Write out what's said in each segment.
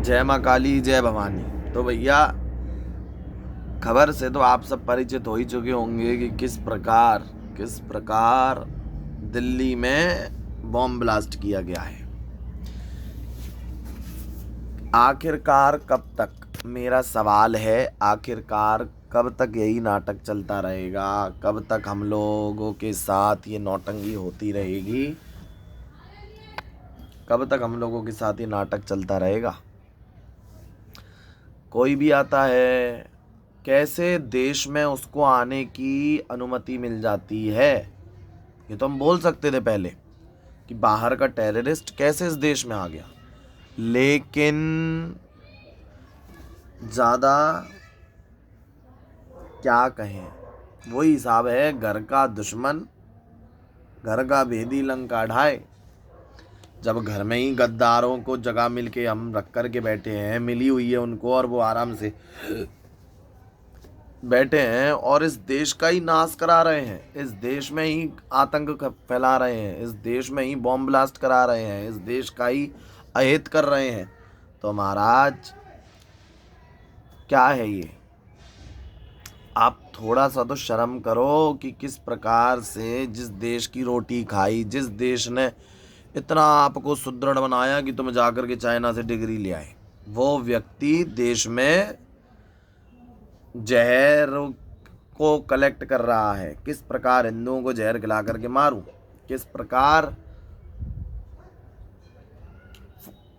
जय माँ काली जय भवानी। तो भैया खबर से तो आप सब परिचित हो ही चुके होंगे कि किस प्रकार दिल्ली में बॉम्ब ब्लास्ट किया गया है। आखिरकार कब तक, मेरा सवाल है, आखिरकार कब तक यही नाटक चलता रहेगा? कब तक हम लोगों के साथ ये नौटंकी होती रहेगी? कब तक हम लोगों के साथ ये नाटक चलता रहेगा? कोई भी आता है, कैसे देश में उसको आने की अनुमति मिल जाती है? ये तो हम बोल सकते थे पहले कि बाहर का टेररिस्ट कैसे इस देश में आ गया, लेकिन ज़्यादा क्या कहें, वही हिसाब है, घर का दुश्मन घर का भेदी लंका ढाए। जब घर में ही गद्दारों को जगह मिल के हम रख कर के बैठे हैं, मिली हुई है उनको, और वो आराम से बैठे हैं और इस देश का ही नाश करा रहे हैं, इस देश में ही आतंक फैला रहे हैं, इस देश में ही बॉम्ब ब्लास्ट करा रहे हैं, इस देश का ही अहित कर रहे हैं, तो महाराज क्या है ये? आप थोड़ा सा तो शर्म करो कि किस प्रकार से जिस देश की रोटी खाई, जिस देश ने इतना आपको सुदृढ़ बनाया कि तुम जाकर के चाइना से डिग्री ले आए, वो व्यक्ति देश में जहर को कलेक्ट कर रहा है। किस प्रकार हिंदुओं को जहर खिला करके मारूं, किस प्रकार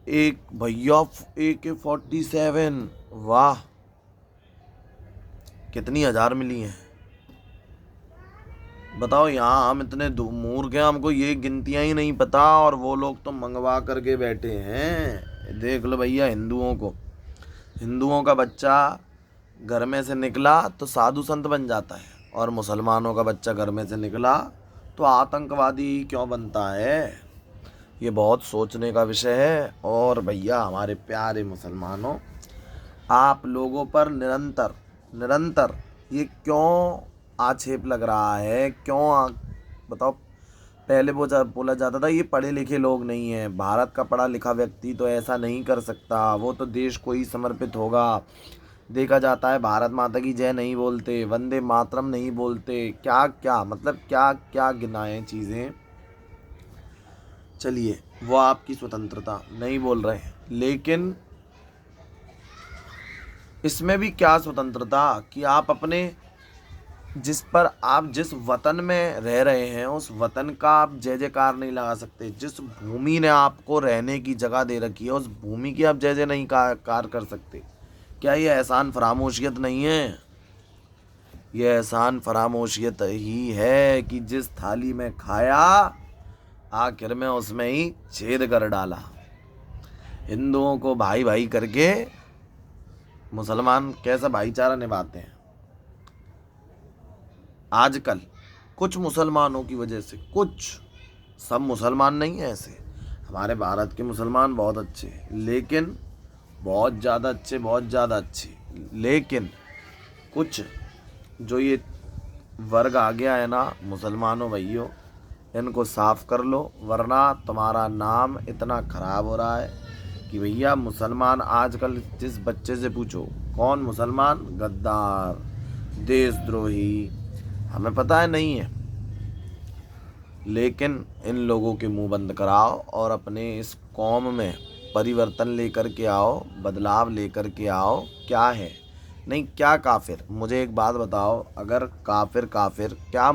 एक भैया AK-47, वाह कितनी हजार मिली हैं बताओ। यहाँ हम इतने मूर्ख हैं, हमको ये गिनतियां ही नहीं पता, और वो लोग तो मंगवा करके बैठे हैं। देख लो भैया, हिंदुओं का बच्चा घर में से निकला तो साधु संत बन जाता है, और मुसलमानों का बच्चा घर में से निकला तो आतंकवादी क्यों बनता है? ये बहुत सोचने का विषय है। और भैया हमारे प्यारे मुसलमानों, आप लोगों पर निरंतर ये क्यों आक्षेप लग रहा है? बताओ। पहले बोला जाता था ये पढ़े लिखे लोग नहीं हैं, भारत का पढ़ा लिखा व्यक्ति तो ऐसा नहीं कर सकता, वो तो देश को ही समर्पित होगा। देखा जाता है भारत माता की जय नहीं बोलते, वंदे मातरम नहीं बोलते, क्या क्या मतलब क्या क्या गिनाएं चीज़ें। चलिए, वो आपकी स्वतंत्रता, नहीं बोल रहे हैं, लेकिन इसमें भी क्या स्वतंत्रता कि आप अपने जिस वतन में रह रहे हैं उस वतन का आप जय जयकार नहीं लगा सकते। जिस भूमि ने आपको रहने की जगह दे रखी है उस भूमि की आप जय जय नहीं कार कर सकते। क्या ये एहसान फरामोशियत नहीं है? ये एहसान फरामोशियत ही है कि जिस थाली में खाया आखिर में उसमें ही छेद कर डाला। हिंदुओं को भाई भाई करके मुसलमान कैसा भाईचारा निभाते हैं आजकल, कुछ मुसलमानों की वजह से। कुछ, सब मुसलमान नहीं हैं ऐसे। हमारे भारत के मुसलमान बहुत अच्छे हैं, लेकिन बहुत ज़्यादा अच्छे, लेकिन कुछ जो ये वर्ग आ गया है ना मुसलमानों भैयों, इनको साफ कर लो, वरना तुम्हारा नाम इतना ख़राब हो रहा है कि भैया मुसलमान आजकल जिस बच्चे से पूछो कौन मुसलमान, गद्दार, देशद्रोही, हमें पता है नहीं है, लेकिन इन लोगों के मुंह बंद कराओ और अपने इस कौम में परिवर्तन लेकर के आओ, बदलाव लेकर के आओ। क्या है नहीं, क्या काफिर? मुझे एक बात बताओ, अगर काफिर क्या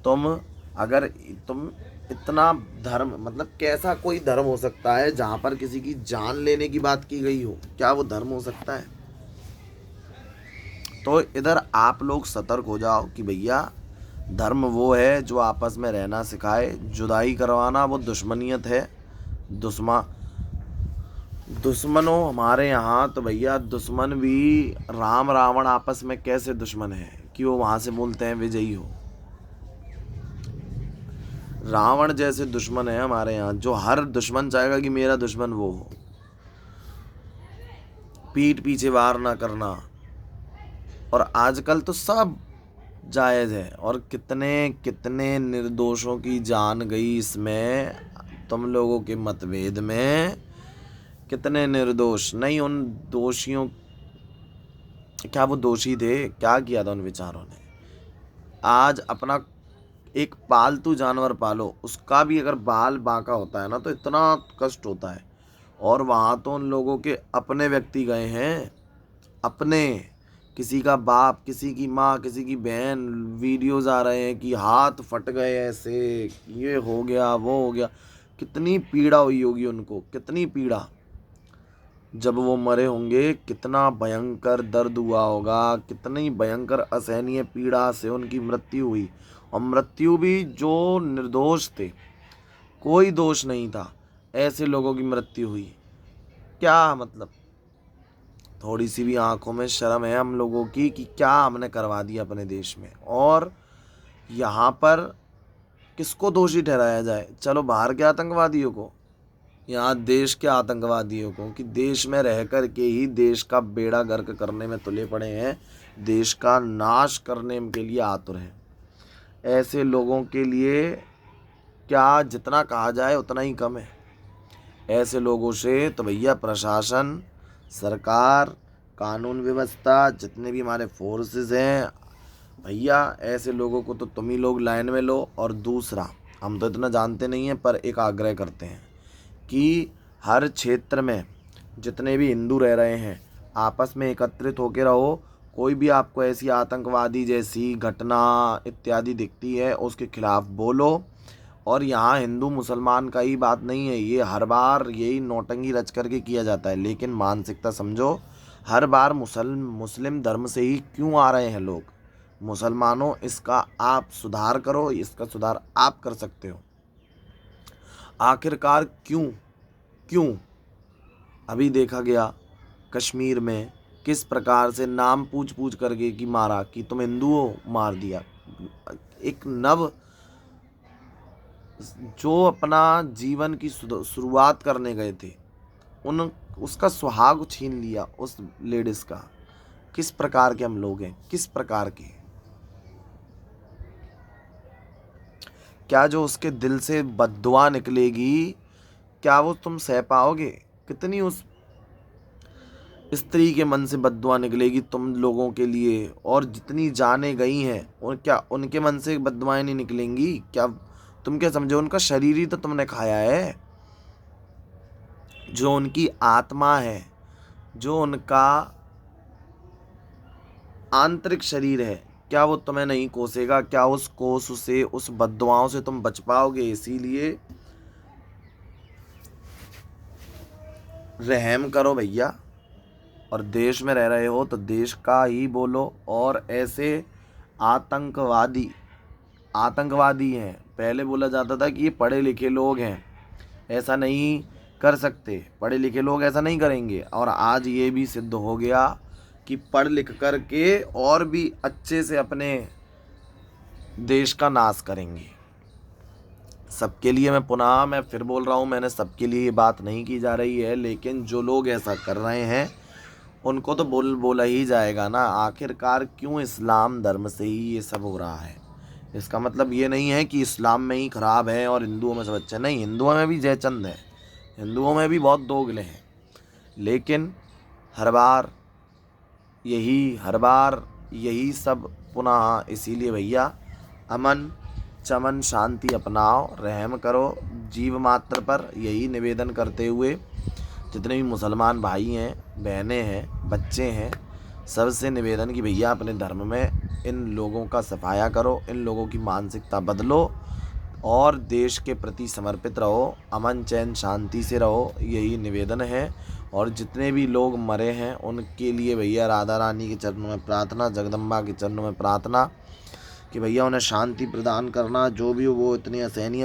तुम अगर तुम इतना धर्म, मतलब कैसा कोई धर्म हो सकता है जहाँ पर किसी की जान लेने की बात की गई हो? क्या वो धर्म हो सकता है? तो इधर आप लोग सतर्क हो जाओ कि भैया धर्म वो है जो आपस में रहना सिखाए, जुदाई करवाना वो दुश्मनियत है। दुश्मनों हमारे यहाँ तो भैया दुश्मन भी राम रावण आपस में कैसे दुश्मन है कि वो वहाँ से बोलते हैं विजयी हो। रावण जैसे दुश्मन है हमारे यहाँ, जो हर दुश्मन चाहेगा कि मेरा दुश्मन वो हो। पीठ पीछे वार ना करना, और आजकल तो सब जायज़ है, और कितने कितने निर्दोषों की जान गई इसमें तुम लोगों के मतभेद में कितने निर्दोष, नहीं उन दोषियों, क्या वो दोषी थे? क्या किया था उन विचारों ने? आज अपना एक पालतू जानवर पालो, उसका भी अगर बाल बांका होता है ना तो इतना कष्ट होता है। और वहाँ तो उन लोगों के अपने व्यक्ति गए हैं, अपने, किसी का बाप, किसी की माँ, किसी की बहन, वीडियोस आ रहे हैं कि हाथ फट गए, ऐसे ये हो गया, वो हो गया। कितनी पीड़ा हुई होगी उनको, कितनी पीड़ा। जब वो मरे होंगे कितना भयंकर दर्द हुआ होगा, कितनी भयंकर असहनीय पीड़ा से उनकी मृत्यु हुई। और मृत्यु भी जो निर्दोष थे, कोई दोष नहीं था, ऐसे लोगों की मृत्यु हुई। क्या मतलब? थोड़ी सी भी आंखों में शर्म है हम लोगों की कि क्या हमने करवा दिया अपने देश में। और यहाँ पर किसको दोषी ठहराया जाए? चलो बाहर के आतंकवादियों को, यहाँ देश के आतंकवादियों को, कि देश में रह कर के ही देश का बेड़ा गर्क करने में तुले पड़े हैं, देश का नाश करने के लिए आतुर हैं। ऐसे लोगों के लिए क्या जितना कहा जाए उतना ही कम है। ऐसे लोगों से तो भैया प्रशासन, सरकार, कानून व्यवस्था, जितने भी हमारे फोर्सेस हैं भैया, ऐसे लोगों को तो तुम ही लोग लाइन में लो। और दूसरा, हम तो इतना जानते नहीं हैं पर एक आग्रह करते हैं कि हर क्षेत्र में जितने भी हिंदू रह रहे हैं आपस में एकत्रित होकर रहो। कोई भी आपको ऐसी आतंकवादी जैसी घटना इत्यादि दिखती है उसके खिलाफ बोलो। और यहाँ हिंदू मुसलमान का ही बात नहीं है, ये हर बार यही नौटंकी रच करके किया जाता है। लेकिन मानसिकता समझो, हर बार मुस्लिम धर्म से ही क्यों आ रहे हैं लोग? मुसलमानों, इसका आप सुधार करो, इसका सुधार आप कर सकते हो। आखिरकार क्यों क्यों अभी देखा गया कश्मीर में किस प्रकार से नाम पूछ पूछ करके कि मारा, कि तुम हिंदू हो, मार दिया। एक नव जो अपना जीवन की शुरुआत करने गए थे, उसका सुहाग छीन लिया उस लेडीज का। किस प्रकार के हम लोग हैं, किस प्रकार के? क्या जो उसके दिल से बद्दुआ निकलेगी, क्या वो तुम सह पाओगे? कितनी उस स्त्री के मन से बद्दुआ निकलेगी तुम लोगों के लिए। और जितनी जाने गई हैं, और क्या उनके मन से बद्दुआएं नहीं निकलेंगी? क्या तुम क्या समझो, उनका शरीर ही तो तुमने खाया है। जो उनकी आत्मा है, जो उनका आंतरिक शरीर है, क्या वो तुम्हें नहीं कोसेगा? क्या उस कोस से, उस बद्दुआओं से तुम बच पाओगे? इसीलिए रहम करो भैया। और देश में रह रहे हो तो देश का ही बोलो। और ऐसे आतंकवादी हैं, पहले बोला जाता था कि ये पढ़े लिखे लोग हैं, ऐसा नहीं कर सकते, पढ़े लिखे लोग ऐसा नहीं करेंगे। और आज ये भी सिद्ध हो गया कि पढ़ लिख कर के और भी अच्छे से अपने देश का नाश करेंगे। सबके लिए मैं फिर बोल रहा हूँ, मैंने सबके लिए ये बात नहीं की जा रही है, लेकिन जो लोग ऐसा कर रहे हैं उनको तो बोला ही जाएगा ना। आखिरकार क्यों इस्लाम धर्म से ही ये सब हो रहा है? इसका मतलब ये नहीं है कि इस्लाम में ही खराब है और हिंदुओं में सब अच्छे। नहीं, हिंदुओं में भी जयचंद है, हिंदुओं में भी बहुत दोगले हैं। लेकिन हर बार यही सब पुनः। इसीलिए भैया अमन चमन शांति अपनाओ, रहम करो जीव मात्र पर, यही निवेदन करते हुए जितने भी मुसलमान भाई हैं, बहनें हैं, बच्चे हैं, सबसे निवेदन कि भैया अपने धर्म में इन लोगों का सफाया करो, इन लोगों की मानसिकता बदलो और देश के प्रति समर्पित रहो, अमन चैन शांति से रहो, यही निवेदन है। और जितने भी लोग मरे हैं उनके लिए भैया राधा रानी के चरणों में प्रार्थना, जगदम्बा के चरणों में प्रार्थना कि भैया उन्हें शांति प्रदान करना। जो भी वो इतनी असहनीय